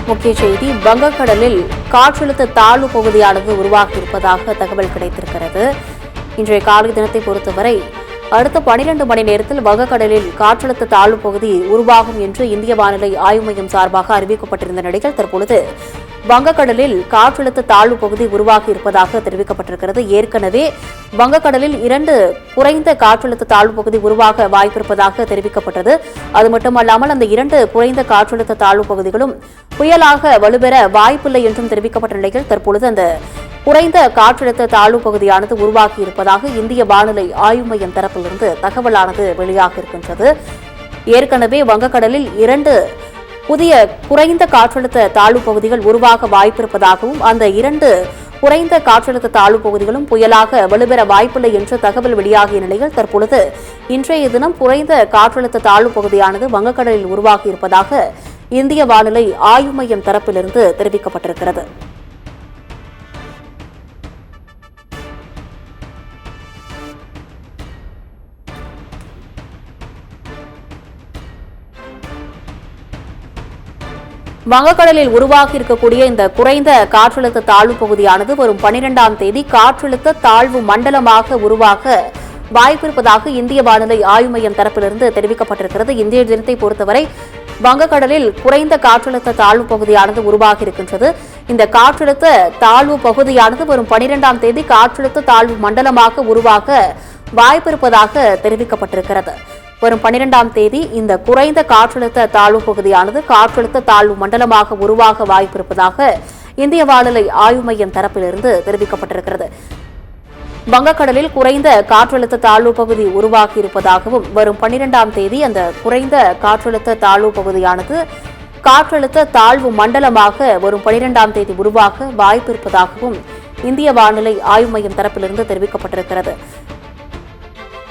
முக்கிய செய்தி, வங்கக்கடலில் காற்றழுத்த தாழ்வு பகுதியானது உருவாகியிருப்பதாக தகவல் கிடைத்திருக்கிறது. இன்றைய காலை தினத்தை பொறுத்தவரை அடுத்த 12 மணி நேரத்தில் வங்கக்கடலில் காற்றழுத்த தாழ்வு பகுதி உருவாகும் என்று இந்திய வானிலை ஆய்வு மையம் சார்பாக அறிவிக்கப்பட்டிருந்த நிலையில் தற்பொழுது வங்கக்கடலில் காற்றழுத்த தாழ்வு பகுதி உருவாகி இருப்பதாக தெரிவிக்கப்பட்டிருக்கிறது. ஏற்கனவே வங்கக்கடலில் 2 குறைந்த காற்றழுத்த தாழ்வு பகுதி உருவாக வாய்ப்பிருப்பதாக தெரிவிக்கப்பட்டது. அது மட்டுமல்லாமல் அந்த 2 குறைந்த காற்றழுத்த தாழ்வு பகுதிகளும் புயலாக வலுப்பெற வாய்ப்பில்லை என்றும் தெரிவிக்கப்பட்ட நிலையில் தற்பொழுது அந்த குறைந்த காற்றழுத்த தாழ்வு பகுதியானது உருவாகி இருப்பதாக இந்திய வானிலை ஆய்வு மையம் தரப்பிலிருந்து தகவலானது வெளியாக இருக்கின்றது. ஏற்கனவே வங்கக்கடலில் 2 புதிய குறைந்த காற்றழுத்த தாழ்வு பகுதிகள் உருவாக வாய்ப்பிருப்பதாகவும் அந்த 2 குறைந்த காற்றழுத்த தாழ்வு பகுதிகளும் புயலாக வலுப்பெற வாய்ப்பில்லை என்ற தகவல் வெளியாகிய நிலையில் தற்பொழுது இன்றைய தினம் குறைந்த காற்றழுத்த தாழ்வு பகுதியானது வங்கக்கடலில் உருவாகி இருப்பதாக இந்திய வானிலை ஆய்வு மையம் தரப்பிலிருந்து தெரிவிக்கப்பட்டிருக்கிறது. வங்கக்கடலில் உருவாகி இருக்கக்கூடிய இந்த குறைந்த காற்றழுத்த தாழ்வு பகுதியானது வரும் 12ஆம் தேதி காற்றழுத்த தாழ்வு மண்டலமாக உருவாக வாய்ப்பிருப்பதாக இந்திய வானிலை ஆய்வு மையம் தரப்பிலிருந்து தெரிவிக்கப்பட்டிருக்கிறது. இந்திய தினத்தை பொறுத்தவரை வங்கக்கடலில் குறைந்த காற்றழுத்த தாழ்வு பகுதியானது உருவாகி இருக்கின்றது. இந்த காற்றழுத்த தாழ்வு பகுதியானது வரும் 12ஆம் தேதி காற்றழுத்த தாழ்வு மண்டலமாக உருவாக வாய்ப்பிருப்பதாக தெரிவிக்கப்பட்டிருக்கிறது. வரும் 12ஆம் தேதி இந்த குறைந்த காற்றழுத்த தாழ்வு பகுதியானது காற்றழுத்த தாழ்வு மண்டலமாக உருவாக வாய்ப்பிருப்பதாக இந்திய வானிலை ஆய்வு மையம் தரப்பிலிருந்து தெரிவிக்கப்பட்டிருக்கிறது. வங்கக்கடலில் குறைந்த காற்றழுத்த தாழ்வு பகுதி உருவாகி இருப்பதாகவும் வரும் 12ஆம் தேதி அந்த குறைந்த காற்றழுத்த தாழ்வு பகுதியானது காற்றழுத்த தாழ்வு மண்டலமாக வரும் 12ஆம் தேதி உருவாக வாய்ப்பிருப்பதாகவும் இந்திய வானிலை ஆய்வு மையம் தரப்பிலிருந்து தெரிவிக்கப்பட்டிருக்கிறது.